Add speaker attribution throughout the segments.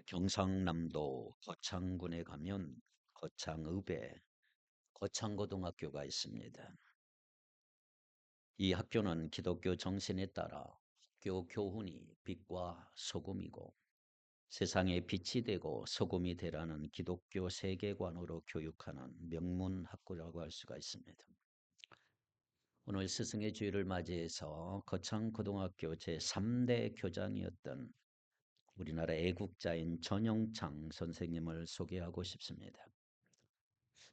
Speaker 1: 경상남도 거창군에 가면 거창읍에 거창고등학교가 있습니다. 이 학교는 기독교 정신에 따라 학교 교훈이 빛과 소금이고 세상에 빛이 되고 소금이 되라는 기독교 세계관으로 교육하는 명문 학교라고 할 수가 있습니다. 오늘 스승의 주일을 맞이해서 거창고등학교 제3대 교장이었던 우리나라 애국자인 전용창 선생님을 소개하고 싶습니다.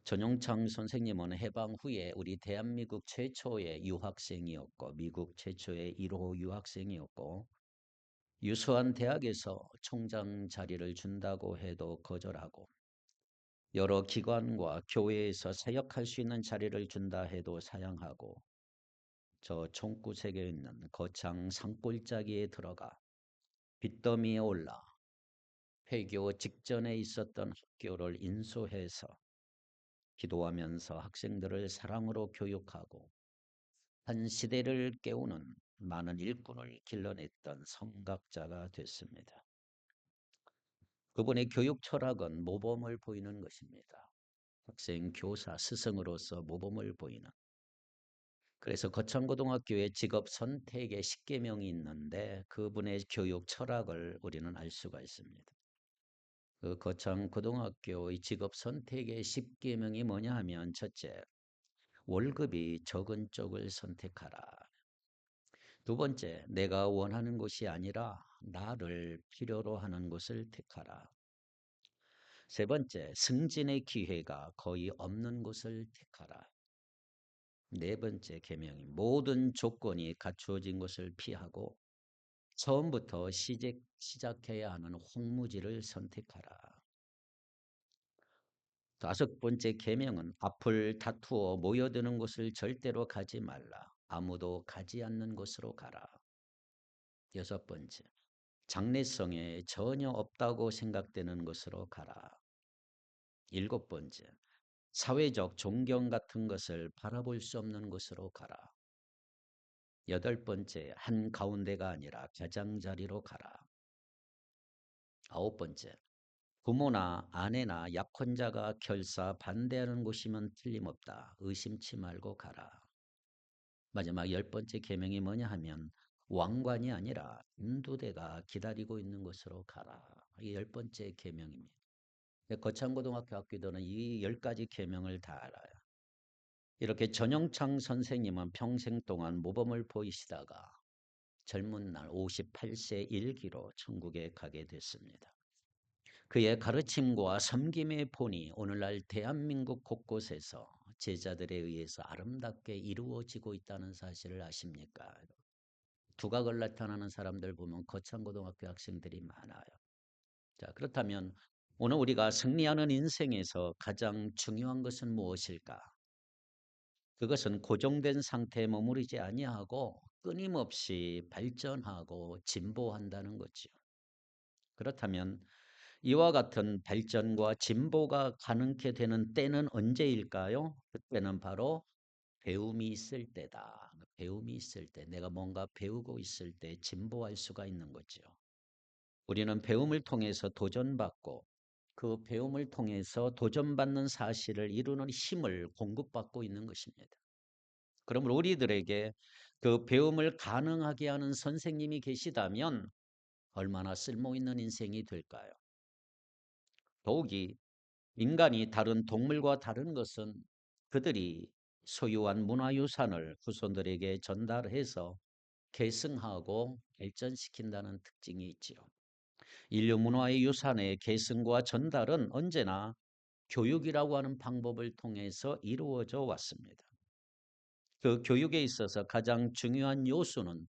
Speaker 1: 전용창 선생님은 해방 후에 우리 대한민국 최초의 유학생이었고 미국 최초의 1호 유학생이었고 유수한 대학에서 총장 자리를 준다고 해도 거절하고 여러 기관과 교회에서 사역할 수 있는 자리를 준다 해도 사양하고 저 총구석에 있는 거창 산골짜기에 들어가 빚더미에 올라 폐교 직전에 있었던 학교를 인수해서 기도하면서 학생들을 사랑으로 교육하고 한 시대를 깨우는 많은 일꾼을 길러냈던 성각자가 됐습니다. 그분의 교육 철학은 모범을 보이는 것입니다. 학생, 교사, 스승으로서 모범을 보이는. 그래서 거창고등학교의 직업 선택의 10계명이 있는데 그분의 교육 철학을 우리는 알 수가 있습니다. 그 거창고등학교의 직업 선택의 10계명이 뭐냐 하면 첫째, 월급이 적은 쪽을 선택하라. 두 번째, 내가 원하는 것이 아니라 나를 필요로 하는 것을 택하라. 세 번째, 승진의 기회가 거의 없는 곳을 택하라. 네 번째 계명이 모든 조건이 갖추어진 것을 피하고 처음부터 시작해야 하는 황무지를 선택하라. 다섯 번째 계명은 앞을 다투어 모여드는 곳을 절대로 가지 말라. 아무도 가지 않는 곳으로 가라. 여섯 번째, 장래성에 전혀 없다고 생각되는 곳으로 가라. 일곱 번째, 사회적 존경 같은 것을 바라볼 수 없는 곳으로 가라. 여덟 번째, 한가운데가 아니라 가장자리로 가라. 아홉 번째, 부모나 아내나 약혼자가 결사 반대하는 곳이면 틀림없다. 의심치 말고 가라. 마지막 열 번째 계명이 뭐냐 하면 왕관이 아니라 인도대가 기다리고 있는 곳으로 가라. 이 열 번째 계명입니다. 거창고등학교 학교들은 이 10가지 계명을 다 알아요. 이렇게 전용창 선생님은 평생 동안 모범을 보이시다가 젊은 날 58세 일기로 천국에 가게 됐습니다. 그의 가르침과 섬김의 본이 오늘날 대한민국 곳곳에서 제자들에 의해서 아름답게 이루어지고 있다는 사실을 아십니까? 두각을 나타나는 사람들 보면 거창고등학교 학생들이 많아요. 자, 그렇다면 오늘 우리가 승리하는 인생에서 가장 중요한 것은 무엇일까? 그것은 고정된 상태에 머무르지 아니하고 끊임없이 발전하고 진보한다는 거죠. 그렇다면 이와 같은 발전과 진보가 가능케 되는 때는 언제일까요? 그때는 바로 배움이 있을 때다. 배움이 있을 때, 내가 뭔가 배우고 있을 때 진보할 수가 있는 거죠. 우리는 배움을 통해서 도전받고 그 배움을 통해서 도전받는 사실을 이루는 힘을 공급받고 있는 것입니다. 그러므로 우리들에게 그 배움을 가능하게 하는 선생님이 계시다면 얼마나 쓸모있는 인생이 될까요? 더욱이 인간이 다른 동물과 다른 것은 그들이 소유한 문화유산을 후손들에게 전달해서 계승하고 발전시킨다는 특징이 있지요. 인류 문화의 유산의 계승과 전달은 언제나 교육이라고 하는 방법을 통해서 이루어져 왔습니다. 그 교육에 있어서 가장 중요한 요소는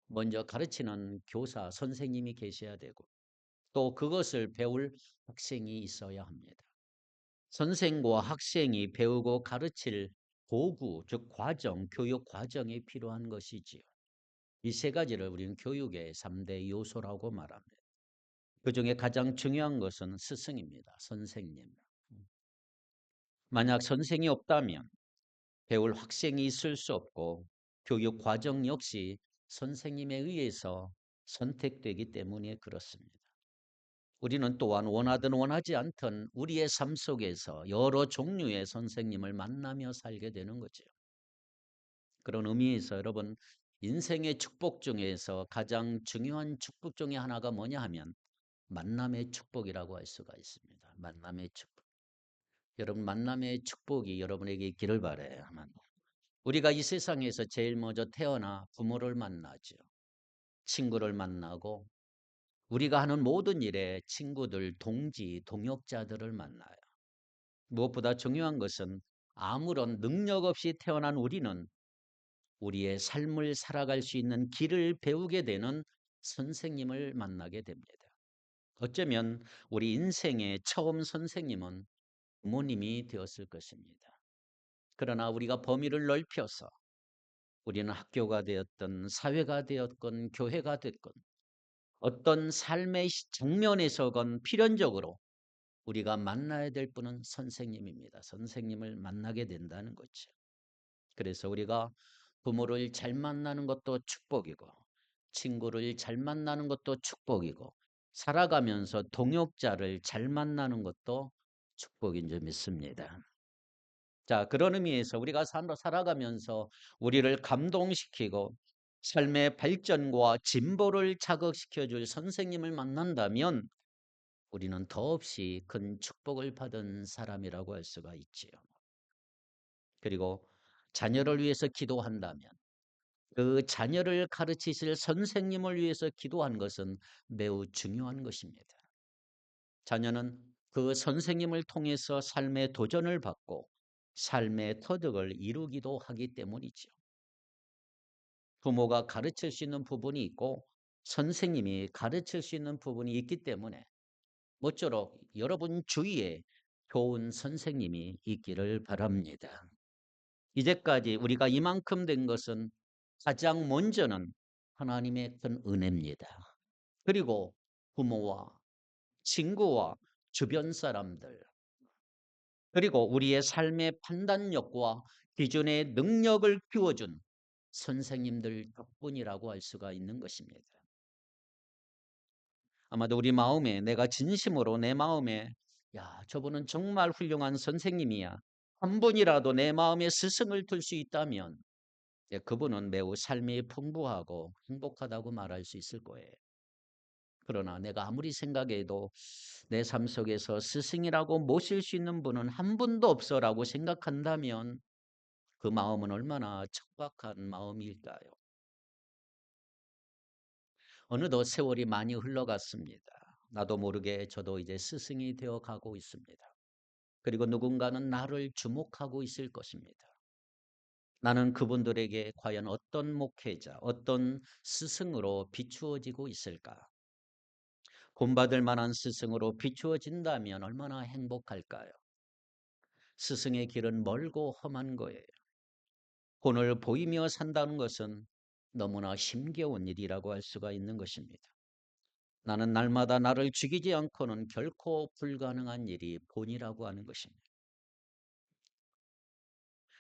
Speaker 1: 먼저 가르치는 교사, 선생님이 계셔야 되고 또 그것을 배울 학생이 있어야 합니다. 선생과 학생이 배우고 가르칠 도구, 즉 과정, 교육 과정이 필요한 것이지요. 이 세 가지를 우리는 교육의 3대 요소라고 말합니다. 그 중에 가장 중요한 것은 스승입니다. 선생님. 만약 선생이 없다면 배울 학생이 있을 수 없고 교육 과정 역시 선생님에 의해서 선택되기 때문에 그렇습니다. 우리는 또한 원하든 원하지 않든 우리의 삶 속에서 여러 종류의 선생님을 만나며 살게 되는 거죠. 그런 의미에서 여러분, 인생의 축복 중에서 가장 중요한 축복 중에 하나가 뭐냐 하면 만남의 축복이라고 할 수가 있습니다. 만남의 축복. 여러분, 만남의 축복이 여러분에게 있기를 바라요. 우리가 이 세상에서 제일 먼저 태어나 부모를 만나죠. 친구를 만나고 우리가 하는 모든 일에 친구들, 동지, 동역자들을 만나요. 무엇보다 중요한 것은 아무런 능력 없이 태어난 우리는 우리의 삶을 살아갈 수 있는 길을 배우게 되는 선생님을 만나게 됩니다. 어쩌면 우리 인생의 처음 선생님은 부모님이 되었을 것입니다. 그러나 우리가 범위를 넓혀서 우리는 학교가 되었든 사회가 되었건 교회가 됐건 어떤 삶의 장면에서건 필연적으로 우리가 만나야 될 분은 선생님입니다. 선생님을 만나게 된다는 거죠. 그래서 우리가 부모를 잘 만나는 것도 축복이고 친구를 잘 만나는 것도 축복이고 살아가면서 동역자를 잘 만나는 것도 축복인 줄 믿습니다. 자, 그런 의미에서 우리가 살아가면서 우리를 감동시키고 삶의 발전과 진보를 자극시켜 줄 선생님을 만난다면 우리는 더없이 큰 축복을 받은 사람이라고 할 수가 있지요. 그리고 자녀를 위해서 기도한다면 그 자녀를 가르치실 선생님을 위해서 기도한 것은 매우 중요한 것입니다. 자녀는 그 선생님을 통해서 삶의 도전을 받고 삶의 터득을 이루기도 하기 때문이죠. 부모가 가르칠 수 있는 부분이 있고 선생님이 가르칠 수 있는 부분이 있기 때문에 모쪼록 여러분 주위에 좋은 선생님이 있기를 바랍니다. 이제까지 우리가 이만큼 된 것은 가장 먼저는 하나님의 큰 은혜입니다. 그리고 부모와 친구와 주변 사람들, 그리고 우리의 삶의 판단력과 기준의 능력을 키워준 선생님들 덕분이라고 할 수가 있는 것입니다. 아마도 우리 마음에 내가 진심으로 내 마음에 야, 저분은 정말 훌륭한 선생님이야. 한 분이라도 내 마음에 스승을 둘 수 있다면 그분은 매우 삶이 풍부하고 행복하다고 말할 수 있을 거예요. 그러나 내가 아무리 생각해도 내 삶 속에서 스승이라고 모실 수 있는 분은 한 분도 없어라고 생각한다면 그 마음은 얼마나 척박한 마음일까요? 어느덧 세월이 많이 흘러갔습니다. 나도 모르게 저도 이제 스승이 되어 가고 있습니다. 그리고 누군가는 나를 주목하고 있을 것입니다. 나는 그분들에게 과연 어떤 목회자, 어떤 스승으로 비추어지고 있을까? 본받을 만한 스승으로 비추어진다면 얼마나 행복할까요? 스승의 길은 멀고 험한 거예요. 본을 보이며 산다는 것은 너무나 힘겨운 일이라고 할 수가 있는 것입니다. 나는 날마다 나를 죽이지 않고는 결코 불가능한 일이 본이라고 하는 것입니다.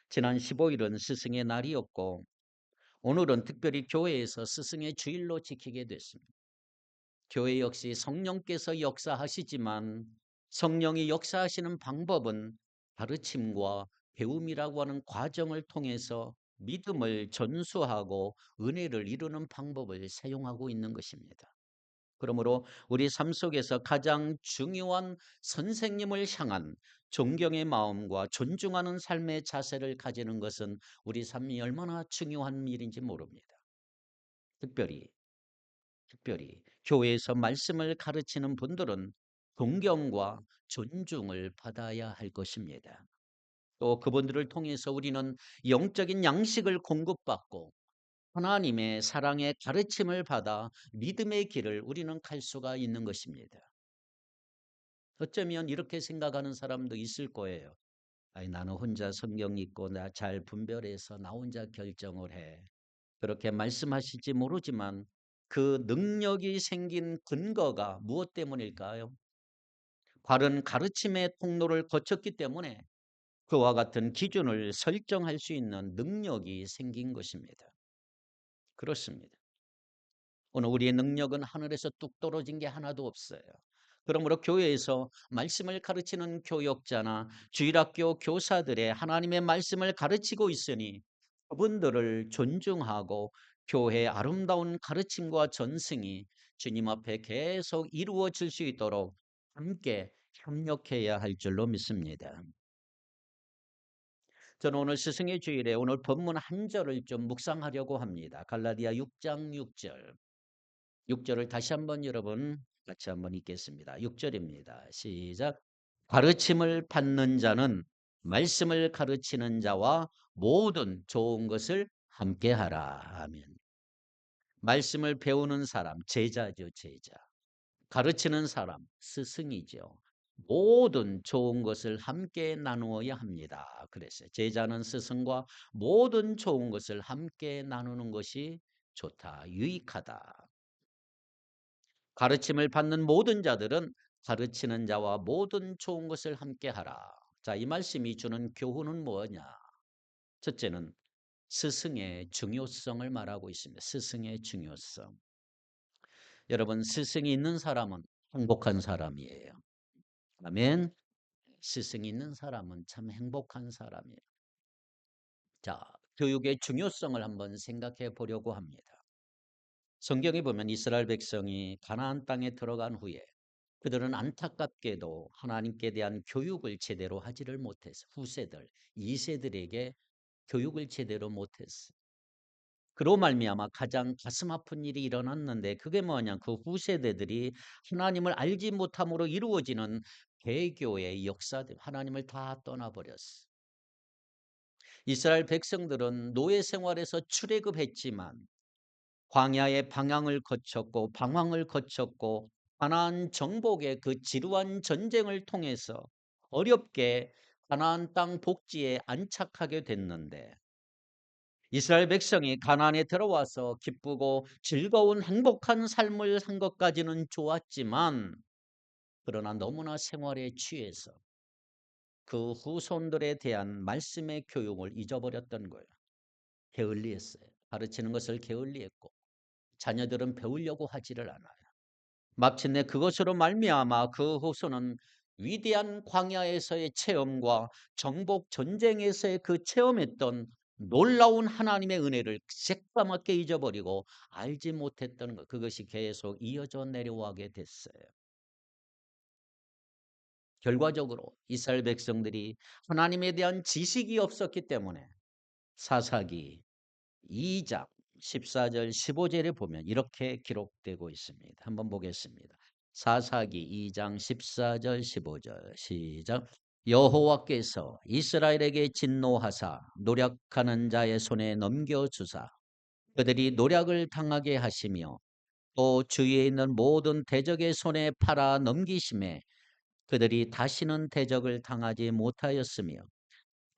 Speaker 1: 지난 15일은 스승의 날이었고 오늘은 특별히 교회에서 스승의 주일로 지키게 됐습니다. 교회 역시 성령께서 역사하시지만 성령이 역사하시는 방법은 가르침과 배움이라고 하는 과정을 통해서 믿음을 전수하고 은혜를 이루는 방법을 사용하고 있는 것입니다. 그러므로 우리 삶 속에서 가장 중요한 선생님을 향한 존경의 마음과 존중하는 삶의 자세를 가지는 것은 우리 삶이 얼마나 중요한 일인지 모릅니다. 특별히 교회에서 말씀을 가르치는 분들은 존경과 존중을 받아야 할 것입니다. 또 그분들을 통해서 우리는 영적인 양식을 공급받고 하나님의 사랑의 가르침을 받아 믿음의 길을 우리는 갈 수가 있는 것입니다. 어쩌면 이렇게 생각하는 사람도 있을 거예요. 아니, 나는 혼자 성경 읽고 나 잘 분별해서 나 혼자 결정을 해. 그렇게 말씀하실지 모르지만 그 능력이 생긴 근거가 무엇 때문일까요? 바른 가르침의 통로를 거쳤기 때문에 그와 같은 기준을 설정할 수 있는 능력이 생긴 것입니다. 그렇습니다. 오늘 우리의 능력은 하늘에서 뚝 떨어진 게 하나도 없어요. 그러므로 교회에서 말씀을 가르치는 교역자나 주일학교 교사들의 하나님의 말씀을 가르치고 있으니 그분들을 존중하고 교회의 아름다운 가르침과 전승이 주님 앞에 계속 이루어질 수 있도록 함께 협력해야 할 줄로 믿습니다. 저는 오늘 스승의 주일에 오늘 본문 한 절을 좀 묵상하려고 합니다. 갈라디아 6장 6절. 6절을 다시 한번 여러분 같이 한번 읽겠습니다. 6절입니다. 시작. 가르침을 받는 자는 말씀을 가르치는 자와 모든 좋은 것을 함께 하라. 아멘. 말씀을 배우는 사람, 제자죠, 제자. 가르치는 사람, 스승이죠. 모든 좋은 것을 함께 나누어야 합니다. 그랬어요. 제자는 스승과 모든 좋은 것을 함께 나누는 것이 좋다, 유익하다. 가르침을 받는 모든 자들은 가르치는 자와 모든 좋은 것을 함께 하라. 자, 이 말씀이 주는 교훈은 뭐냐? 첫째는 스승의 중요성을 말하고 있습니다. 스승의 중요성. 여러분, 스승이 있는 사람은 행복한 사람이에요. 아멘. 스승이 있는 사람은 참 행복한 사람이에요. 자, 교육의 중요성을 한번 생각해 보려고 합니다. 성경에 보면 이스라엘 백성이 가나안 땅에 들어간 후에 그들은 안타깝게도 하나님께 대한 교육을 제대로 하지를 못했어. 후세들, 2세들에게 교육을 제대로 못했어. 그로 말미암아 가장 가슴 아픈 일이 일어났는데 그게 뭐냐? 그 후세대들이 하나님을 알지 못함으로 이루어지는 배교의 역사들, 하나님을 다 떠나버렸어. 이스라엘 백성들은 노예 생활에서 출애굽했지만 광야의 방향을 거쳤고 방황을 거쳤고 가나안 정복의 그 지루한 전쟁을 통해서 어렵게 가나안 땅 복지에 안착하게 됐는데 이스라엘 백성이 가나안에 들어와서 기쁘고 즐거운 행복한 삶을 산 것까지는 좋았지만 그러나 너무나 생활에 취해서 그 후손들에 대한 말씀의 교육을 잊어버렸던 거예요. 게을리했어요. 가르치는 것을 게을리했고 자녀들은 배우려고 하지를 않아요. 마침내 그것으로 말미암아 그 후손은 위대한 광야에서의 체험과 정복 전쟁에서의 그 체험했던 놀라운 하나님의 은혜를 새까맣게 잊어버리고 알지 못했던 것, 그것이 계속 이어져 내려오게 됐어요. 결과적으로 이스라엘 백성들이 하나님에 대한 지식이 없었기 때문에 사사기 2장 14절 15절에 보면 이렇게 기록되고 있습니다. 한번 보겠습니다. 사사기 2장 14절 15절 시작. 여호와께서 이스라엘에게 진노하사 노력하는 자의 손에 넘겨주사 그들이 노력을 당하게 하시며 또 주위에 있는 모든 대적의 손에 팔아 넘기심에 그들이 다시는 대적을 당하지 못하였으며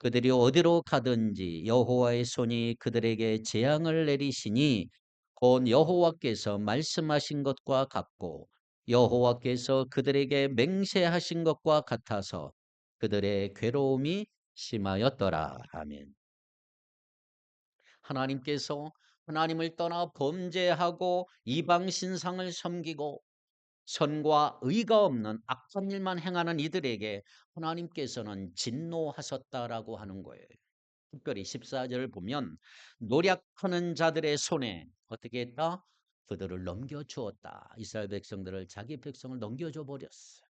Speaker 1: 그들이 어디로 가든지 여호와의 손이 그들에게 재앙을 내리시니 곧 여호와께서 말씀하신 것과 같고 여호와께서 그들에게 맹세하신 것과 같아서 그들의 괴로움이 심하였더라. 아멘. 하나님께서 하나님을 떠나 범죄하고 이방 신상을 섬기고 선과 의가 없는 악한 일만 행하는 이들에게 하나님께서는 진노하셨다라고 하는 거예요. 특별히 14절을 보면 노력하는 자들의 손에 어떻게 했다? 그들을 넘겨주었다. 이스라엘 백성들을 자기 백성을 넘겨줘 버렸어요.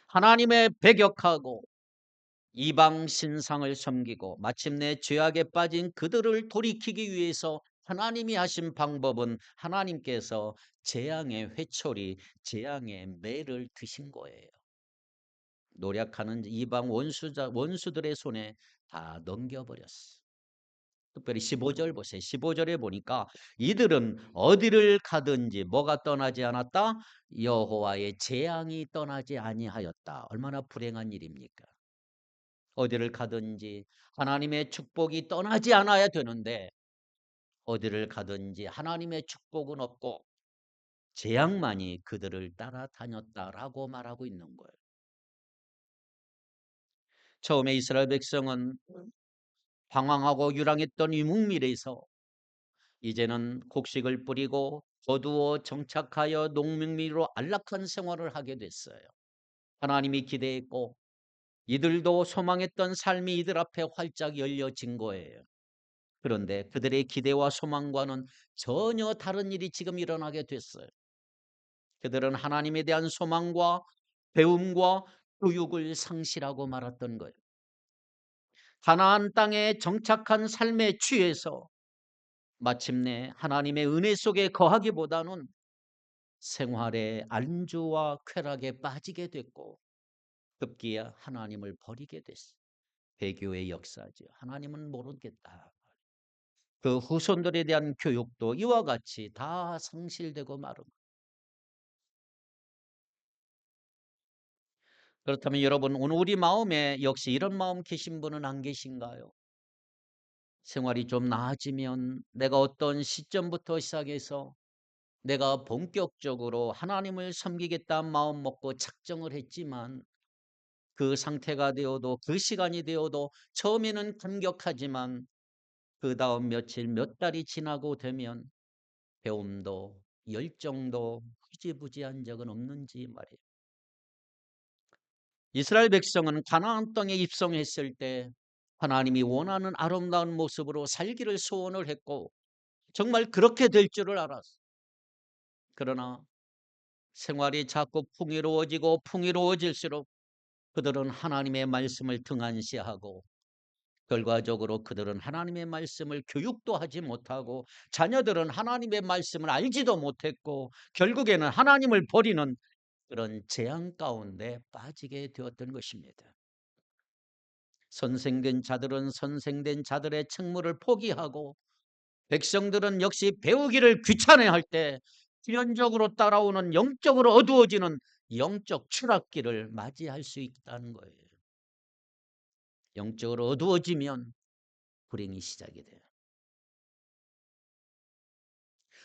Speaker 1: 하나님의 배격하고 이방 신상을 섬기고 마침내 죄악에 빠진 그들을 돌이키기 위해서 하나님이 하신 방법은 하나님께서 재앙의 회초리, 재앙의 매를 드신 거예요. 노력하는 이방 원수들의 손에 다 넘겨버렸어. 특별히 15절 보세요. 15절에 보니까 이들은 어디를 가든지 뭐가 떠나지 않았다? 여호와의 재앙이 떠나지 아니하였다. 얼마나 불행한 일입니까? 어디를 가든지 하나님의 축복이 떠나지 않아야 되는데 어디를 가든지 하나님의 축복은 없고 재앙만이 그들을 따라다녔다라고 말하고 있는 거예요. 처음에 이스라엘 백성은 방황하고 유랑했던 이 북미래에서 이제는 곡식을 뿌리고 거두어 정착하여 농민미로 안락한 생활을 하게 됐어요. 하나님이 기대했고 이들도 소망했던 삶이 이들 앞에 활짝 열려진 거예요. 그런데 그들의 기대와 소망과는 전혀 다른 일이 지금 일어나게 됐어요. 그들은 하나님에 대한 소망과 배움과 교육을 상실하고 말았던 거예요. 가나안 땅에 정착한 삶에 취해서 마침내 하나님의 은혜 속에 거하기보다는 생활의 안주와 쾌락에 빠지게 됐고 급기야 하나님을 버리게 됐어요. 배교의 역사죠. 하나님은 모르겠다. 그 후손들에 대한 교육도 이와 같이 다 상실되고 마른. 그렇다면 여러분 오늘 우리 마음에 역시 이런 마음 계신 분은 안 계신가요? 생활이 좀 나아지면 내가 어떤 시점부터 시작해서 내가 본격적으로 하나님을 섬기겠다는 마음 먹고 작정을 했지만 그 상태가 되어도 그 시간이 되어도 처음에는 감격하지만 그 다음 며칠 몇 달이 지나고 되면 배움도 열정도 흐지부지한 적은 없는지 말이에요. 이스라엘 백성은 가나안 땅에 입성했을 때 하나님이 원하는 아름다운 모습으로 살기를 소원을 했고 정말 그렇게 될 줄을 알았어요. 그러나 생활이 자꾸 풍요로워지고 풍요로워질수록 그들은 하나님의 말씀을 등한시하고 결과적으로 그들은 하나님의 말씀을 교육도 하지 못하고 자녀들은 하나님의 말씀을 알지도 못했고 결국에는 하나님을 버리는 그런 재앙 가운데 빠지게 되었던 것입니다. 선생된 자들은 선생된 자들의 책무를 포기하고 백성들은 역시 배우기를 귀찮아할 때 필연적으로 따라오는 영적으로 어두워지는 영적 추락기를 맞이할 수 있다는 거예요. 영적으로 어두워지면 불행이 시작이 돼요.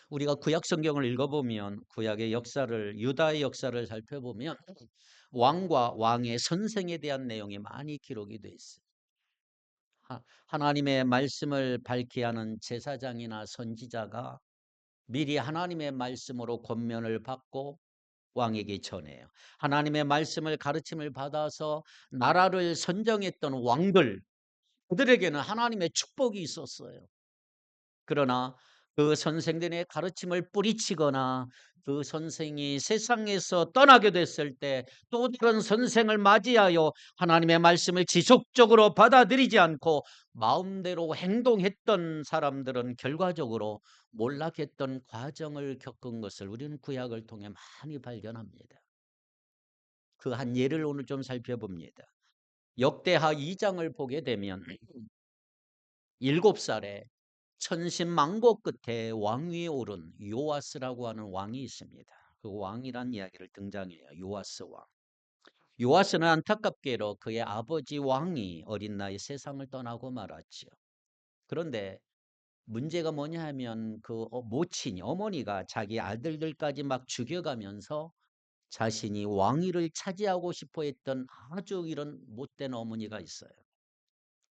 Speaker 1: 우리가 구약 성경을 읽어보면 구약의 역사를 유다의 역사를 살펴보면 왕과 왕의 선생에 대한 내용이 많이 기록이 되어 있어요. 하나님의 말씀을 밝히 하는 제사장이나 선지자가 미리 하나님의 말씀으로 권면을 받고 왕에게 전해요. 하나님의 말씀을 가르침을 받아서 나라를 선정했던 왕들, 그들에게는 하나님의 축복이 있었어요. 그러나 그 선생들의 가르침을 뿌리치거나 그 선생이 세상에서 떠나게 됐을 때 또 다른 선생을 맞이하여 하나님의 말씀을 지속적으로 받아들이지 않고 마음대로 행동했던 사람들은 결과적으로 몰락했던 과정을 겪은 것을 우리는 구약을 통해 많이 발견합니다. 그 한 예를 오늘 좀 살펴봅니다. 역대하 2장을 보게 되면 7살에 천신만고 끝에 왕위에 오른 요아스라고 하는 왕이 있습니다. 그 왕이란 이야기를 등장해요. 요아스 왕. 요아스는 안타깝게도 그의 아버지 왕이 어린 나이에 세상을 떠나고 말았죠. 그런데 문제가 뭐냐 하면 그 모친이 어머니가 자기 아들들까지 막 죽여가면서 자신이 왕위를 차지하고 싶어 했던 아주 이런 못된 어머니가 있어요.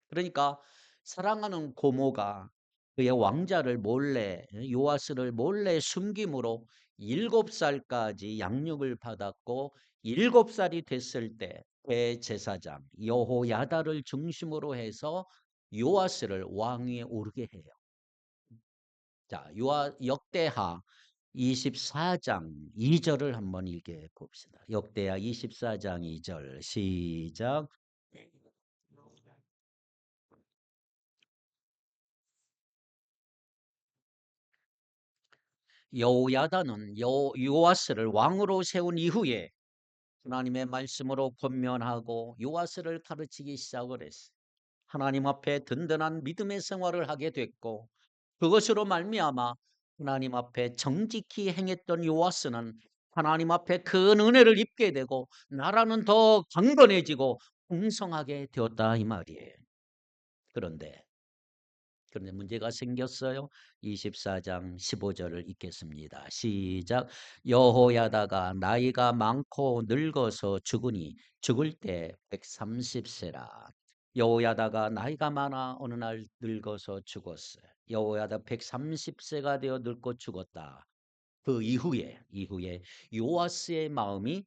Speaker 1: 그러니까 사랑하는 고모가 그의 왕자를 몰래 요아스를 몰래 숨김으로 7살까지 양육을 받았고 7살이 됐을 때 대제사장 여호야다를 중심으로 해서 요아스를 왕위에 오르게 해요. 자, 역대하 24장 2절을 한번 읽게 봅시다. 역대하 24장 2절 시작. 여호야다는 요아스를 왕으로 세운 이후에 하나님의 말씀으로 권면하고 요아스를 가르치기 시작을 했어요. 하나님 앞에 든든한 믿음의 생활을 하게 됐고 그것으로 말미암아 하나님 앞에 정직히 행했던 요아스는 하나님 앞에 큰 은혜를 입게 되고 나라는 더 강건해지고 풍성하게 되었다 이 말이에요. 그런데 문제가 생겼어요. 24장 15절을 읽겠습니다. 시작. 여호야다가 나이가 많고 늙어서 죽으니 죽을 때 130세라. 여호야다가 나이가 많아 어느 날 늙어서 죽었어요. 여호야다 130세가 되어 늙고 죽었다. 그 이후에 요아스의 마음이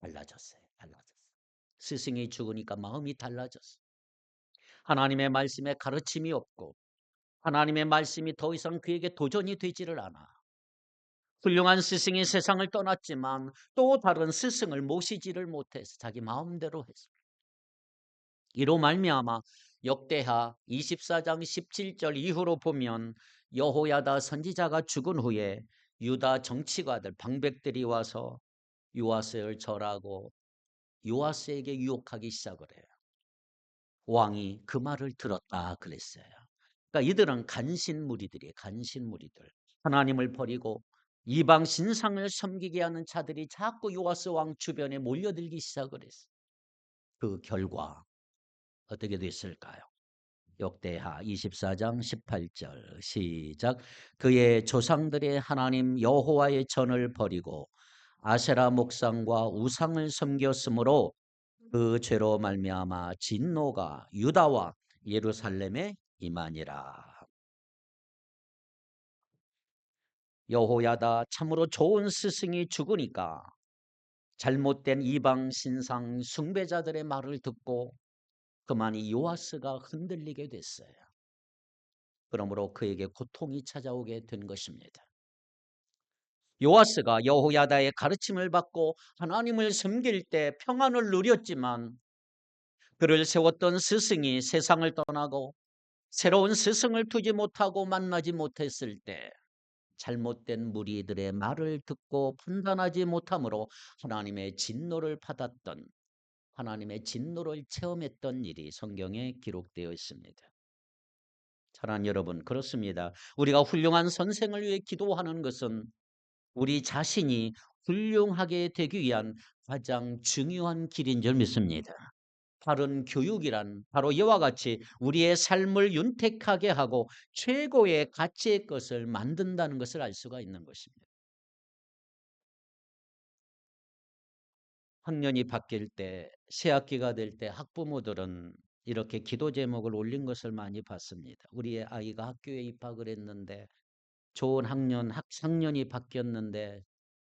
Speaker 1: 달라졌어요. 스승이 죽으니까 마음이 달라졌어요. 하나님의 말씀에 가르침이 없고 하나님의 말씀이 더 이상 그에게 도전이 되지를 않아. 훌륭한 스승이 세상을 떠났지만 또 다른 스승을 모시지를 못해서 자기 마음대로 했습니다. 이로 말미암아 역대하 24장 17절 이후로 보면 여호야다 선지자가 죽은 후에 유다 정치가들 방백들이 와서 요아스를 절하고 요아스에게 유혹하기 시작을 해요. 왕이 그 말을 들었다 그랬어요. 그러니까 이들은 간신무리들이에요. 간신무리들. 하나님을 버리고 이방 신상을 섬기게 하는 자들이 자꾸 요아스 왕 주변에 몰려들기 시작을 했어요. 그 결과 어떻게 됐을까요? 역대하 24장 18절 시작. 그의 조상들의 하나님 여호와의 전을 버리고 아세라 목상과 우상을 섬겼으므로 그 죄로 말미암아 진노가 유다와 예루살렘에 임하니라. 여호야다 참으로 좋은 스승이 죽으니까 잘못된 이방 신상 숭배자들의 말을 듣고 그만 이 요아스가 흔들리게 됐어요. 그러므로 그에게 고통이 찾아오게 된 것입니다. 요아스가 여호야다의 가르침을 받고 하나님을 섬길 때 평안을 누렸지만 그를 세웠던 스승이 세상을 떠나고 새로운 스승을 두지 못하고 만나지 못했을 때 잘못된 무리들의 말을 듣고 판단하지 못함으로 하나님의 진노를 받았던, 하나님의 진노를 체험했던 일이 성경에 기록되어 있습니다. 사랑하는 여러분, 그렇습니다. 우리가 훌륭한 선생을 위해 기도하는 것은 우리 자신이 훌륭하게 되기 위한 가장 중요한 길인 줄 믿습니다. 바른 교육이란 바로 이와 같이 우리의 삶을 윤택하게 하고 최고의 가치의 것을 만든다는 것을 알 수가 있는 것입니다. 학년이 바뀔 때, 새 학기가 될 때 학부모들은 이렇게 기도 제목을 올린 것을 많이 봤습니다. 우리의 아이가 학교에 입학을 했는데 좋은 학년이 바뀌었는데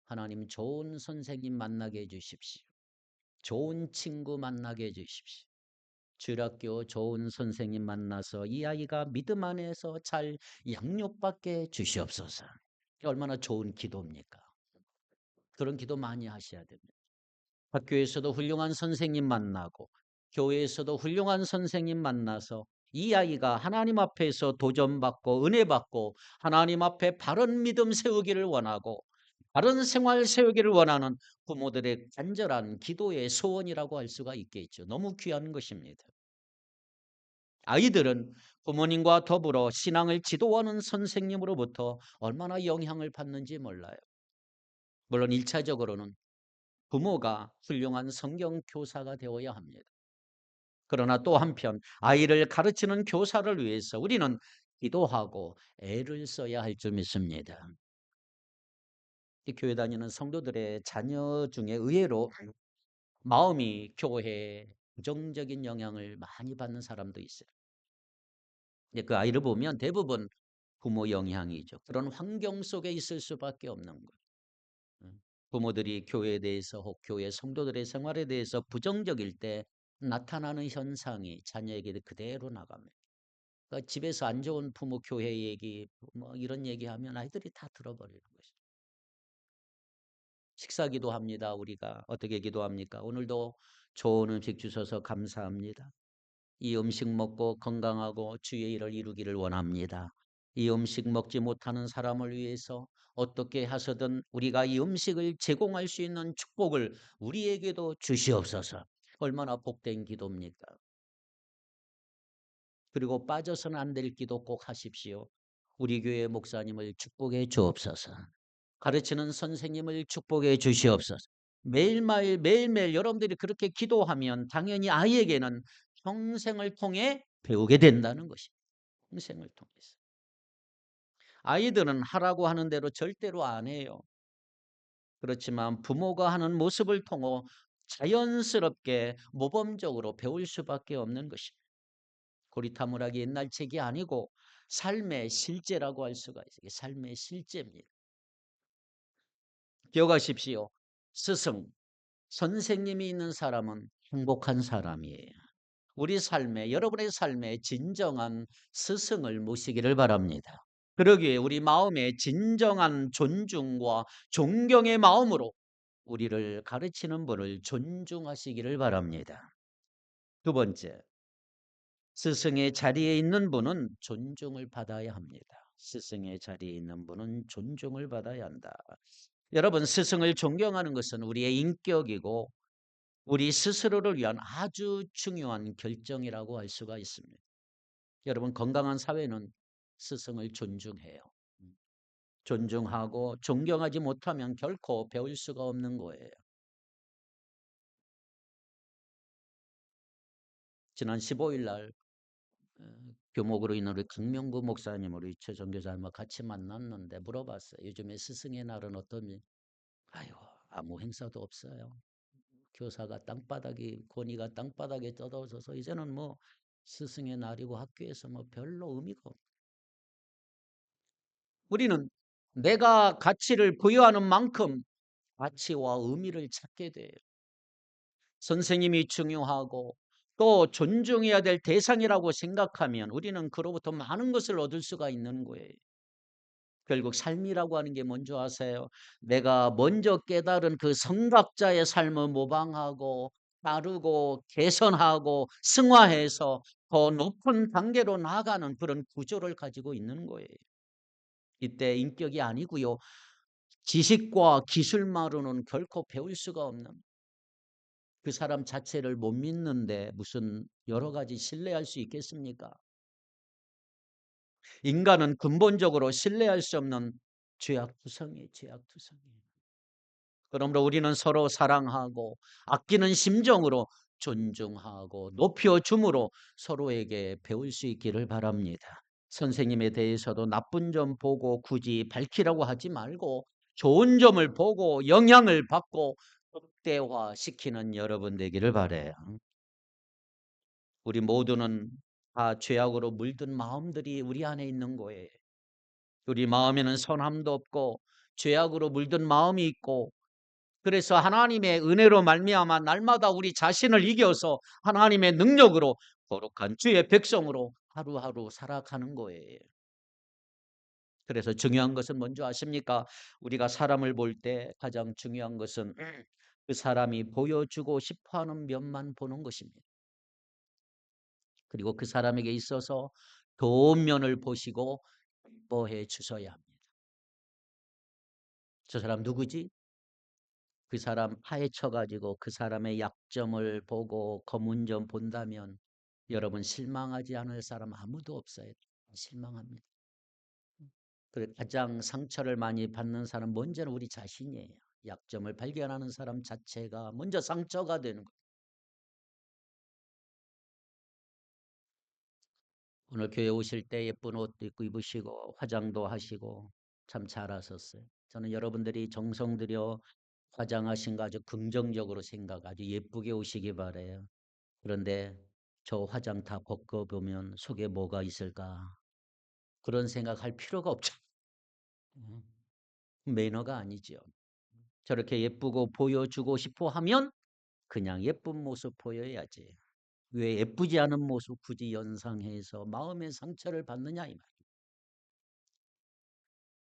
Speaker 1: 하나님 좋은 선생님 만나게 해주십시오. 좋은 친구 만나게 해주십시오. 주일학교 좋은 선생님 만나서 이 아이가 믿음 안에서 잘 양육받게 주시옵소서. 얼마나 좋은 기도입니까? 그런 기도 많이 하셔야 됩니다. 학교에서도 훌륭한 선생님 만나고 교회에서도 훌륭한 선생님 만나서 이 아이가 하나님 앞에서 도전받고 은혜받고 하나님 앞에 바른 믿음 세우기를 원하고 바른 생활 세우기를 원하는 부모들의 간절한 기도의 소원이라고 할 수가 있겠죠. 너무 귀한 것입니다. 아이들은 부모님과 더불어 신앙을 지도하는 선생님으로부터 얼마나 영향을 받는지 몰라요. 물론 1차적으로는 부모가 훌륭한 성경 교사가 되어야 합니다. 그러나 또 한편 아이를 가르치는 교사를 위해서 우리는 기도하고 애를 써야 할 줄 믿습니다. 이 교회 다니는 성도들의 자녀 중에 의외로 마음이 교회에 부정적인 영향을 많이 받는 사람도 있어요. 근데 그 아이를 보면 대부분 부모 영향이죠. 그런 환경 속에 있을 수밖에 없는 거예요. 부모들이 교회에 대해서 혹 교회 성도들의 생활에 대해서 부정적일 때 나타나는 현상이 자녀에게 그대로 나갑니다. 그러니까 집에서 안 좋은 부모 교회 얘기 뭐 이런 얘기하면 아이들이 다 들어버리는 것이죠. 식사 기도합니다. 우리가 어떻게 기도합니까? 오늘도 좋은 음식 주셔서 감사합니다. 이 음식 먹고 건강하고 주의 일을 이루기를 원합니다. 이 음식 먹지 못하는 사람을 위해서 어떻게 하서든 우리가 이 음식을 제공할 수 있는 축복을 우리에게도 주시옵소서. 얼마나 복된 기도입니까? 그리고 빠져서는 안 될 기도 꼭 하십시오. 우리 교회 목사님을 축복해 주옵소서. 가르치는 선생님을 축복해 주시옵소서. 매일매일 여러분들이 그렇게 기도하면 당연히 아이에게는 평생을 통해 배우게 된다는 것입니다. 평생을 통해서. 아이들은 하라고 하는 대로 절대로 안 해요. 그렇지만 부모가 하는 모습을 통해 자연스럽게 모범적으로 배울 수밖에 없는 것입니다. 고리타물하기 옛날 책이 아니고 삶의 실제라고 할 수가 있어요. 삶의 실제입니다. 기억하십시오. 스승, 선생님이 있는 사람은 행복한 사람이에요. 우리 삶에, 여러분의 삶에 진정한 스승을 모시기를 바랍니다. 그러기에 우리 마음에 진정한 존중과 존경의 마음으로 우리를 가르치는 분을 존중하시기를 바랍니다. 두 번째, 스승의 자리에 있는 분은 존중을 받아야 합니다. 스승의 자리에 있는 분은 존중을 받아야 한다. 여러분, 스승을 존경하는 것은 우리의 인격이고 우리 스스로를 위한 아주 중요한 결정이라고 할 수가 있습니다. 여러분, 건강한 사회는 스승을 존중해요. 존중하고 존경하지 못하면 결코 배울 수가 없는 거예요. 지난 15일 날 교목으로 있는 우리 강명구 목사님, 우리 최정 교사님과 같이 만났는데 물어봤어요. 요즘에 스승의 날은 어떠니? 아유, 아무 행사도 없어요. 교사가 땅바닥이, 권위가 땅바닥에 떨어져서 이제는 뭐 스승의 날이고 학교에서 뭐 별로 의미가 없. 우리는 내가 가치를 부여하는 만큼 가치와 의미를 찾게 돼요. 선생님이 중요하고 또 존중해야 될 대상이라고 생각하면 우리는 그로부터 많은 것을 얻을 수가 있는 거예요. 결국 삶이라고 하는 게 뭔지 아세요? 내가 먼저 깨달은 그 성각자의 삶을 모방하고 따르고 개선하고 승화해서 더 높은 단계로 나아가는 그런 구조를 가지고 있는 거예요. 이때 인격이 아니고요. 지식과 기술만으로는 결코 배울 수가 없는, 그 사람 자체를 못 믿는데 무슨 여러 가지 신뢰할 수 있겠습니까? 인간은 근본적으로 신뢰할 수 없는 죄악투성이에요. 죄악투성이에요. 그러므로 우리는 서로 사랑하고 아끼는 심정으로 존중하고 높여줌으로 서로에게 배울 수 있기를 바랍니다. 선생님에 대해서도 나쁜 점 보고 굳이 밝히라고 하지 말고 좋은 점을 보고 영향을 받고 극대화시키는 여러분 되기를 바라요. 우리 모두는 다 죄악으로 물든 마음들이 우리 안에 있는 거예요. 우리 마음에는 선함도 없고 죄악으로 물든 마음이 있고, 그래서 하나님의 은혜로 말미암아 날마다 우리 자신을 이겨서 하나님의 능력으로 거룩한 주의 백성으로 하루하루 살아가는 거예요. 그래서 중요한 것은 뭔지 아십니까? 우리가 사람을 볼 때 가장 중요한 것은 그 사람이 보여주고 싶어하는 면만 보는 것입니다. 그리고 그 사람에게 있어서 좋은 면을 보시고 기뻐해 주셔야 합니다. 저 사람 누구지? 그 사람 파헤쳐가지고 그 사람의 약점을 보고 검은 점 본다면 여러분 실망하지 않을 사람 아무도 없어요. 실망합니다. 그래, 가장 상처를 많이 받는 사람 먼저는 우리 자신이에요. 약점을 발견하는 사람 자체가 먼저 상처가 되는 거예요. 오늘 교회 오실 때 예쁜 옷도 입고 입으시고 화장도 하시고 참 잘하셨어요. 저는 여러분들이 정성 들여 화장하신 거 아주 긍정적으로 생각, 아주 예쁘게 오시기 바래요. 그런데 저 화장 다 벗겨보면 속에 뭐가 있을까? 그런 생각할 필요가 없죠. 음, 매너가 아니죠. 저렇게 예쁘고 보여주고 싶어 하면 그냥 예쁜 모습 보여야지. 왜 예쁘지 않은 모습 굳이 연상해서 마음의 상처를 받느냐 이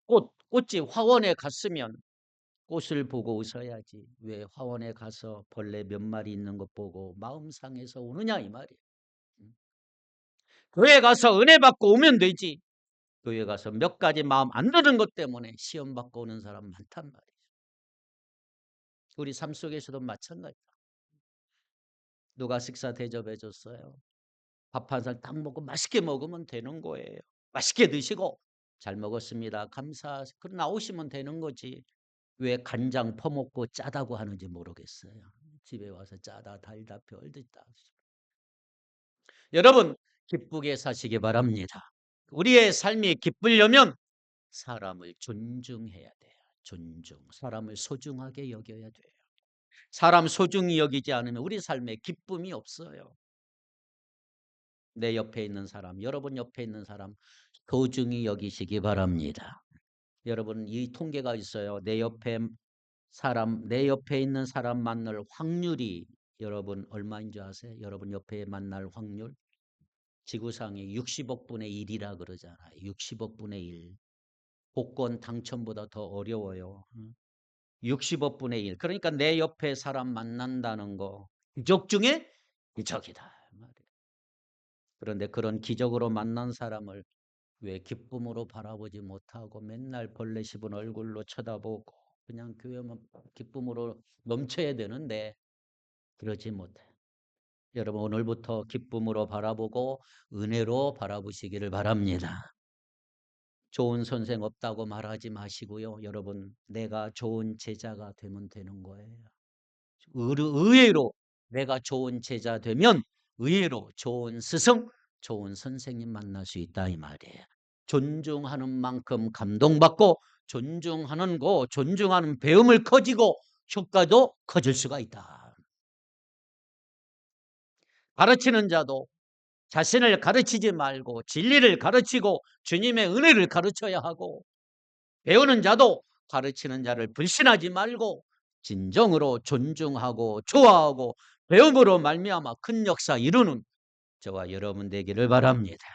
Speaker 1: 말이에요. 꽃이 화원에 갔으면 꽃을 보고 웃어야지. 왜 화원에 가서 벌레 몇 마리 있는 것 보고 마음 상해서 우느냐 이 말이에요. 교회 가서 은혜 받고 오면 되지. 교회 가서 몇 가지 마음 안 드는 것 때문에 시험 받고 오는 사람 많단 말이에요. 우리 삶 속에서도 마찬가지다. 누가 식사 대접해 줬어요. 밥 한 살 딱 먹고 맛있게 먹으면 되는 거예요. 맛있게 드시고 잘 먹었습니다. 감사. 그럼 나오시면 되는 거지. 왜 간장 퍼먹고 짜다고 하는지 모르겠어요. 집에 와서 짜다 달다 별짓다. 여러분 기쁘게 사시기 바랍니다. 우리의 삶이 기쁘려면 사람을 존중해야 돼요. 존중. 사람을 소중하게 여겨야 돼요. 사람 소중히 여기지 않으면 우리 삶에 기쁨이 없어요. 내 옆에 있는 사람, 여러분 옆에 있는 사람 소중히 여기시기 바랍니다. 여러분 이 통계가 있어요. 내 옆에 내 옆에 있는 사람 만날 확률이 여러분 얼마인 줄 아세요? 여러분 옆에 만날 확률? 지구상의 60억 분의 1이라 그러잖아요. 60억 분의 1. 복권 당첨보다 더 어려워요. 60억 분의 1. 그러니까 내 옆에 사람 만난다는 거 기적 중에 기적이다. 그런데 그런 기적으로 만난 사람을 왜 기쁨으로 바라보지 못하고 맨날 벌레 씹은 얼굴로 쳐다보고 그냥 교회만 기쁨으로 넘쳐야 되는데 그러지 못해. 여러분 오늘부터 기쁨으로 바라보고 은혜로 바라보시기를 바랍니다. 좋은 선생 없다고 말하지 마시고요. 여러분 내가 좋은 제자가 되면 되는 거예요. 의외로 내가 좋은 제자 되면 의외로 좋은 스승, 좋은 선생님 만날 수 있다 이 말이에요. 존중하는 만큼 감동받고 존중하는 배움을 커지고 효과도 커질 수가 있다. 가르치는 자도 자신을 가르치지 말고 진리를 가르치고 주님의 은혜를 가르쳐야 하고 배우는 자도 가르치는 자를 불신하지 말고 진정으로 존중하고 좋아하고 배움으로 말미암아 큰 역사 이루는 저와 여러분 되기를 바랍니다.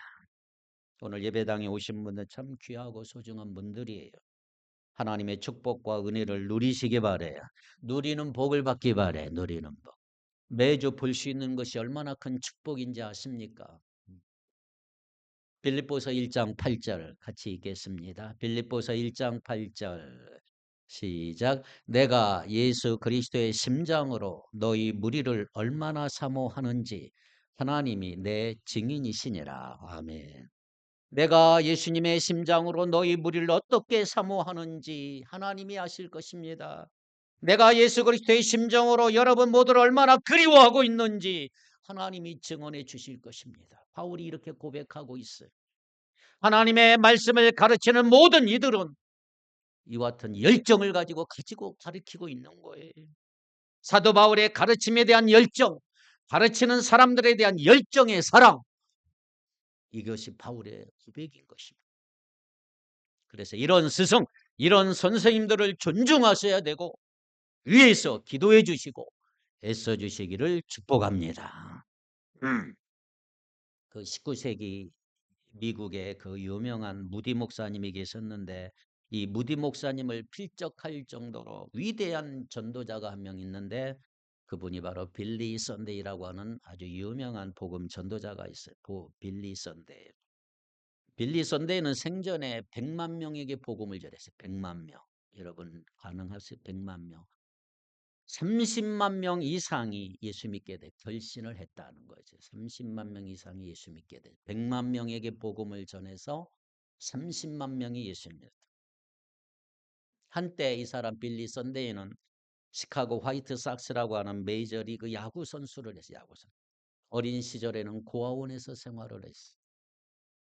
Speaker 1: 오늘 예배당에 오신 분들 참 귀하고 소중한 분들이에요. 하나님의 축복과 은혜를 누리시기 바래요. 누리는 복을 받기 바래. 누리는 복. 매주 볼 수 있는 것이 얼마나 큰 축복인지 아십니까? 빌립보서 1장 8절 같이 읽겠습니다. 빌립보서 1장 8절 시작. 내가 예수 그리스도의 심장으로 너희 무리를 얼마나 사모하는지 하나님이 내 증인이시니라. 아멘. 내가 예수님의 심장으로 너희 무리를 어떻게 사모하는지 하나님이 아실 것입니다. 내가 예수 그리스도의 심정으로 여러분 모두를 얼마나 그리워하고 있는지 하나님이 증언해 주실 것입니다. 바울이 이렇게 고백하고 있어요. 하나님의 말씀을 가르치는 모든 이들은 이와 같은 열정을 가지고 가르치고 있는 거예요. 사도 바울의 가르침에 대한 열정, 가르치는 사람들에 대한 열정의 사랑, 이것이 바울의 고백인 것입니다. 그래서 이런 스승, 이런 선생님들을 존중하셔야 되고 위에서 기도해 주시고 애써 주시기를 축복합니다. 그 19세기 미국의 그 유명한 무디 목사님이 계셨는데 이 무디 목사님을 필적할 정도로 위대한 전도자가 한 명 있는데 그분이 바로 빌리 선데이라고 하는 아주 유명한 복음 전도자가 있어요. 빌리 선데이. 빌리 선데이는 생전에 100만 명에게 복음을 전했어요. 100만 명. 여러분 가능하세요? 100만 명. 30만 명 이상이 예수 믿게 돼 결신을 했다는 거죠. 30만 명 이상이 예수 믿게 돼. 100만 명에게 복음을 전해서 30만 명이 예수 믿었다. 한때 이 사람 빌리 선데이는 시카고 화이트삭스라고 하는 메이저리그 야구 선수를 했어요. 야구선. 어린 시절에는 고아원에서 생활을 했어요.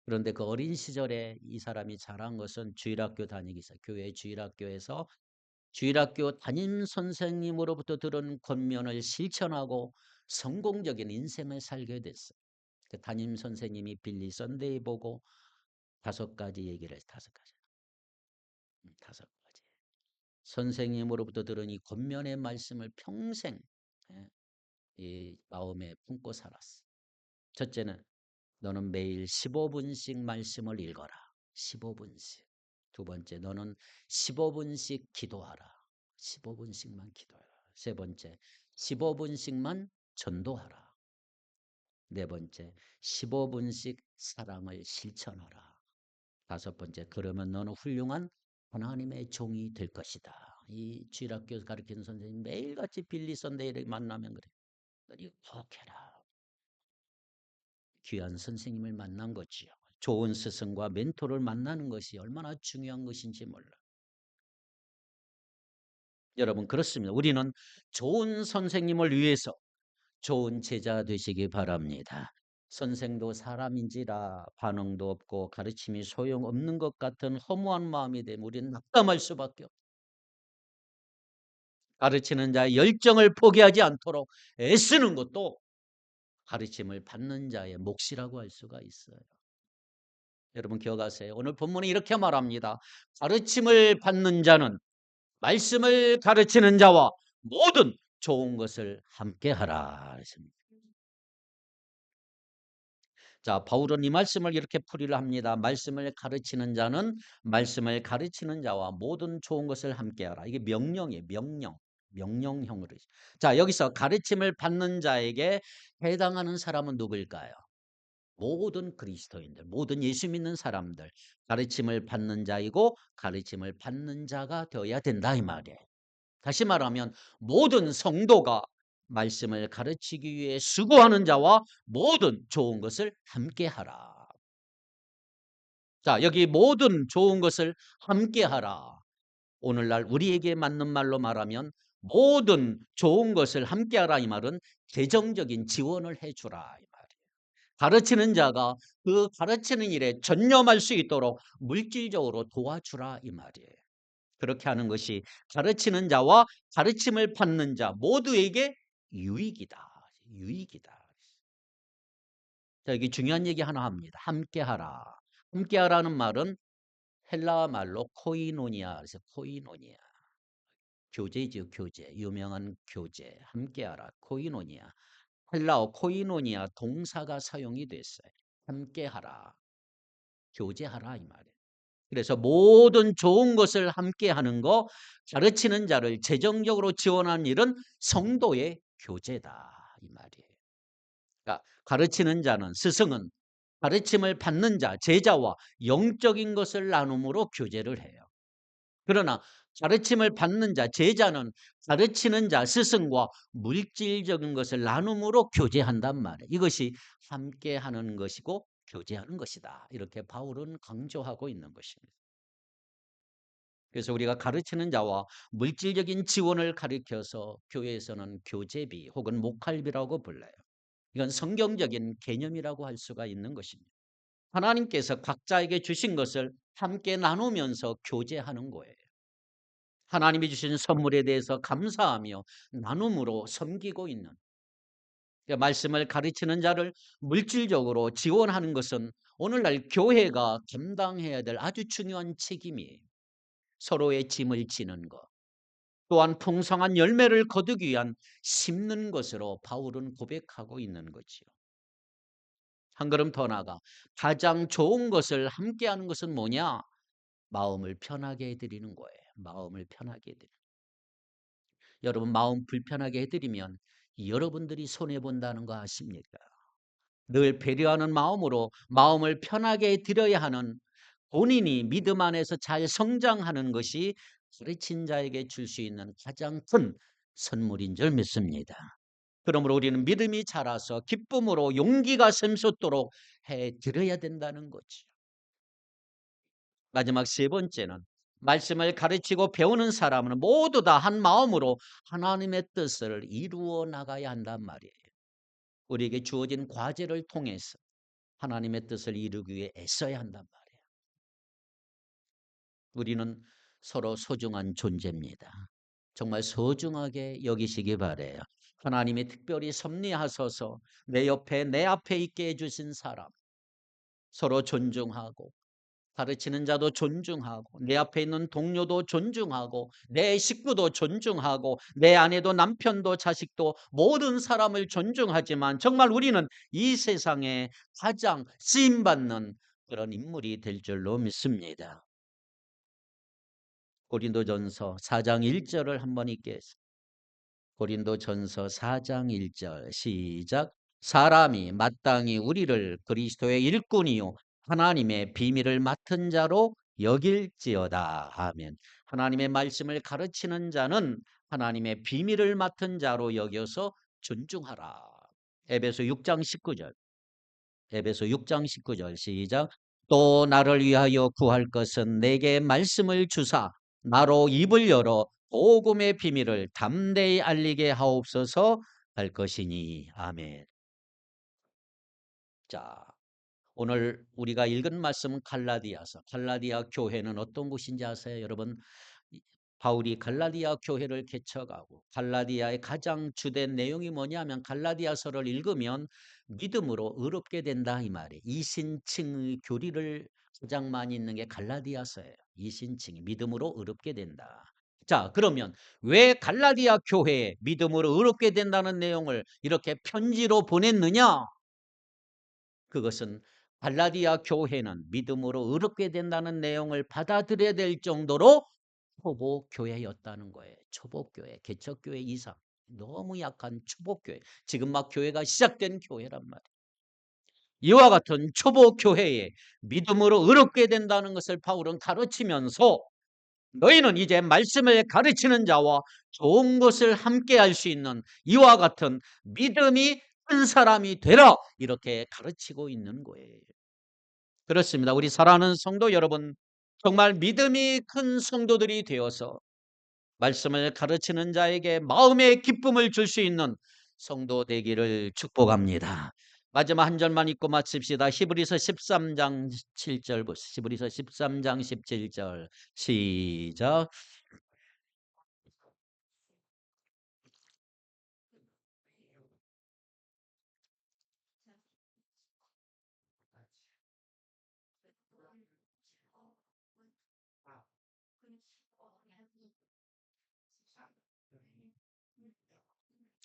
Speaker 1: 그런데 그 어린 시절에 이 사람이 잘한 것은 주일학교 다니기 있어요. 교회 주일학교에서 주일학교 담임 선생님으로부터 들은 권면을 실천하고 성공적인 인생을 살게 됐어요. 그 담임 선생님이 빌리 선데이 보고 5가지 얘기를 했어요. 5가지. 5가지. 선생님으로부터 들은 이 권면의 말씀을 평생 이 마음에 품고 살았어. 첫째는 너는 매일 15분씩 말씀을 읽어라. 15분씩. 두 번째, 너는 15분씩 기도하라. 15분씩만 기도해라. 세 번째, 15분씩만 전도하라. 네 번째, 15분씩 사랑을 실천하라. 다섯 번째, 그러면 너는 훌륭한 하나님의 종이 될 것이다. 이 주일학교에서 가르치는 선생님 매일같이 빌리 선데이를 만나면 그래. 너 이거 꼭 해라. 귀한 선생님을 만난 거지요. 좋은 스승과 멘토를 만나는 것이 얼마나 중요한 것인지 몰라. 여러분 그렇습니다. 우리는 좋은 선생님을 위해서 좋은 제자 되시기 바랍니다. 선생도 사람인지라 반응도 없고 가르침이 소용없는 것 같은 허무한 마음이 되면 우리는 낙담할 수밖에 없다. 가르치는 자의 열정을 포기하지 않도록 애쓰는 것도 가르침을 받는 자의 몫이라고 할 수가 있어요. 여러분 기억하세요. 오늘 본문이 이렇게 말합니다. 가르침을 받는 자는 말씀을 가르치는 자와 모든 좋은 것을 함께하라. 자, 바울은 이 말씀을 이렇게 풀이를 합니다. 말씀을 가르치는 자는 말씀을 가르치는 자와 모든 좋은 것을 함께하라. 이게 명령이에요. 명령. 명령형으로. 자, 여기서 가르침을 받는 자에게 해당하는 사람은 누구일까요? 모든 그리스도인들, 모든 예수 믿는 사람들, 가르침을 받는 자이고 가르침을 받는 자가 되어야 된다 이 말이에요. 다시 말하면 모든 성도가 말씀을 가르치기 위해 수고하는 자와 모든 좋은 것을 함께하라. 자, 여기 모든 좋은 것을 함께하라. 오늘날 우리에게 맞는 말로 말하면 모든 좋은 것을 함께하라 이 말은 재정적인 지원을 해주라 이 말이에요. 가르치는 자가 그 가르치는 일에 전념할 수 있도록 물질적으로 도와주라 이 말이에요. 그렇게 하는 것이 가르치는 자와 가르침을 받는 자 모두에게 유익이다. 유익이다. 자, 여기 중요한 얘기 하나 합니다. 함께하라. 함께하라는 말은 헬라어 말로 코이노니아. 그래서 코이노니아. 교제죠, 교제. 유명한 교제. 함께하라. 코이노니아. 헬라어 코이노니아 동사가 사용이 됐어요. 함께하라. 교제하라 이 말이에요. 그래서 모든 좋은 것을 함께 하는 거, 가르치는 자를 재정적으로 지원하는 일은 성도의 교제다 이 말이에요. 그러니까 가르치는 자는 스승은 가르침을 받는 자, 제자와 영적인 것을 나눔으로 교제를 해요. 그러나 가르침을 받는 자, 제자는 가르치는 자, 스승과 물질적인 것을 나눔으로 교제한단 말이에요. 이것이 함께하는 것이고 교제하는 것이다. 이렇게 바울은 강조하고 있는 것입니다. 그래서 우리가 가르치는 자와 물질적인 지원을 가리켜서 교회에서는 교제비 혹은 목할비라고 불러요. 이건 성경적인 개념이라고 할 수가 있는 것입니다. 하나님께서 각자에게 주신 것을 함께 나누면서 교제하는 거예요. 하나님이 주신 선물에 대해서 감사하며 나눔으로 섬기고 있는, 그러니까 말씀을 가르치는 자를 물질적으로 지원하는 것은 오늘날 교회가 감당해야 될 아주 중요한 책임이에요. 서로의 짐을 지는 것, 또한 풍성한 열매를 거두기 위한 심는 것으로 바울은 고백하고 있는 거지요. 한 걸음 더 나아가 가장 좋은 것을 함께하는 것은 뭐냐? 마음을 편하게 해드리는 거예요. 마음을 편하게 해드리는. 여러분 마음 불편하게 해드리면 여러분들이 손해본다는 거 아십니까? 늘 배려하는 마음으로 마음을 편하게 해드려야 하는, 본인이 믿음 안에서 잘 성장하는 것이 가르친 자에게 줄 수 있는 가장 큰 선물인 줄 믿습니다. 그러므로 우리는 믿음이 자라서 기쁨으로 용기가 샘솟도록 해드려야 된다는 거죠. 마지막 세 번째는 말씀을 가르치고 배우는 사람은 모두 다 한 마음으로 하나님의 뜻을 이루어 나가야 한단 말이에요. 우리에게 주어진 과제를 통해서 하나님의 뜻을 이루기 위해 애써야 한단 말이에요. 우리는 서로 소중한 존재입니다. 정말 소중하게 여기시기 바라요. 하나님이 특별히 섭리하셔서 내 옆에 내 앞에 있게 해주신 사람 서로 존중하고, 가르치는 자도 존중하고, 내 앞에 있는 동료도 존중하고, 내 식구도 존중하고, 내 아내도 남편도 자식도 모든 사람을 존중하지만 정말 우리는 이 세상에 가장 쓰임받는 그런 인물이 될 줄로 믿습니다. 고린도전서 4장 1절을 한번 읽겠습니다. 고린도전서 4장 1절 시작. 사람이 마땅히 우리를 그리스도의 일꾼이요 하나님의 비밀을 맡은 자로 여길지어다. 아멘. 하나님의 말씀을 가르치는 자는 하나님의 비밀을 맡은 자로 여겨서 존중하라. 에베소 6장 19절. 에베소 6장 19절 시작. 또 나를 위하여 구할 것은 내게 말씀을 주사 나로 입을 열어 복음의 비밀을 담대히 알리게 하옵소서 할 것이니. 아멘. 자, 오늘 우리가 읽은 말씀은 갈라디아서. 갈라디아 교회는 어떤 곳인지 아세요? 여러분, 바울이 갈라디아 교회를 개척하고 갈라디아의 가장 주된 내용이 뭐냐면 갈라디아서를 읽으면 믿음으로 의롭게 된다 이 말이에요. 이신칭의 교리를 가장 많이 있는 게 갈라디아서예요. 이신칭이 믿음으로 의롭게 된다. 자, 그러면 왜 갈라디아 교회에 믿음으로 의롭게 된다는 내용을 이렇게 편지로 보냈느냐? 그것은 갈라디아 교회는 믿음으로 의롭게 된다는 내용을 받아들여야 될 정도로 초보교회였다는 거예요. 초보교회, 개척교회 이상. 너무 약한 초보교회. 지금 막 교회가 시작된 교회란 말이에요. 이와 같은 초보교회에 믿음으로 의롭게 된다는 것을 바울은 가르치면서 너희는 이제 말씀을 가르치는 자와 좋은 것을 함께 할 수 있는 이와 같은 믿음이 큰 사람이 되라, 이렇게 가르치고 있는 거예요. 그렇습니다. 우리 사랑하는 성도 여러분, 정말 믿음이 큰 성도들이 되어서 말씀을 가르치는 자에게 마음의 기쁨을 줄 수 있는 성도 되기를 축복합니다. 마지막 한 절만 읽고 마칩시다. 히브리서 13장 7절 보세요. 히브리서 13장 17절 시작.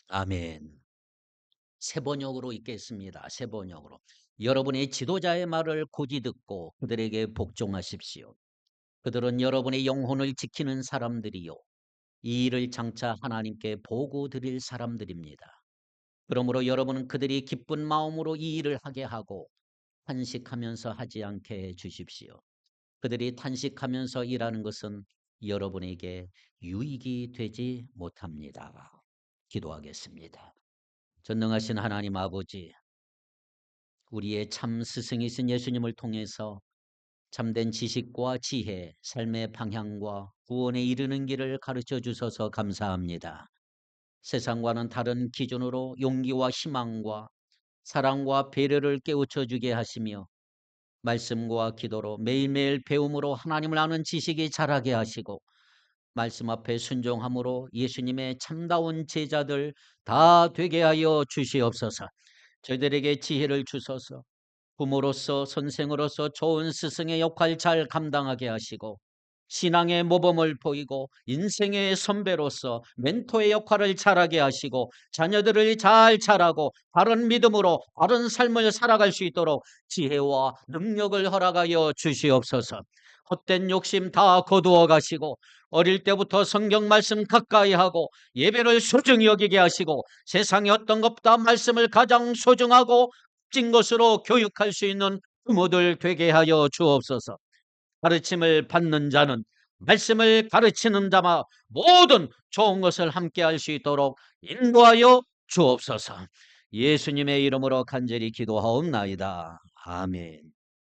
Speaker 1: 아멘. 새 번역으로 읽겠습니다. 새 번역으로. 여러분의 지도자의 말을 고지 듣고 그들에게 복종하십시오. 그들은 여러분의 영혼을 지키는 사람들이요, 이 일을 장차 하나님께 보고 드릴 사람들입니다. 그러므로 여러분은 그들이 기쁜 마음으로 이 일을 하게 하고 탄식하면서 하지 않게 해 주십시오. 그들이 탄식하면서 일하는 것은 여러분에게 유익이 되지 못합니다. 기도하겠습니다. 전능하신 하나님 아버지, 우리의 참 스승이신 예수님을 통해서 참된 지식과 지혜, 삶의 방향과 구원에 이르는 길을 가르쳐 주셔서 감사합니다. 세상과는 다른 기준으로 용기와 희망과 사랑과 배려를 깨우쳐 주게 하시며 말씀과 기도로 매일매일 배움으로 하나님을 아는 지식이 자라게 하시고 말씀 앞에 순종함으로 예수님의 참다운 제자들 다 되게 하여 주시옵소서. 저희들에게 지혜를 주셔서 부모로서 선생으로서 좋은 스승의 역할 잘 감당하게 하시고 신앙의 모범을 보이고 인생의 선배로서 멘토의 역할을 잘하게 하시고 자녀들을 잘 자라고 바른 믿음으로 바른 삶을 살아갈 수 있도록 지혜와 능력을 허락하여 주시옵소서. 헛된 욕심 다 거두어 가시고 어릴 때부터 성경 말씀 가까이 하고 예배를 소중히 여기게 하시고 세상의 어떤 것보다 말씀을 가장 소중하고 찐 것으로 교육할 수 있는 부모들 되게 하여 주옵소서. 가르침을 받는 자는 말씀을 가르치는 자마 모든 좋은 것을 함께 할 수 있도록 인도하여 주옵소서. 예수님의 이름으로 간절히 기도하옵나이다. 아멘.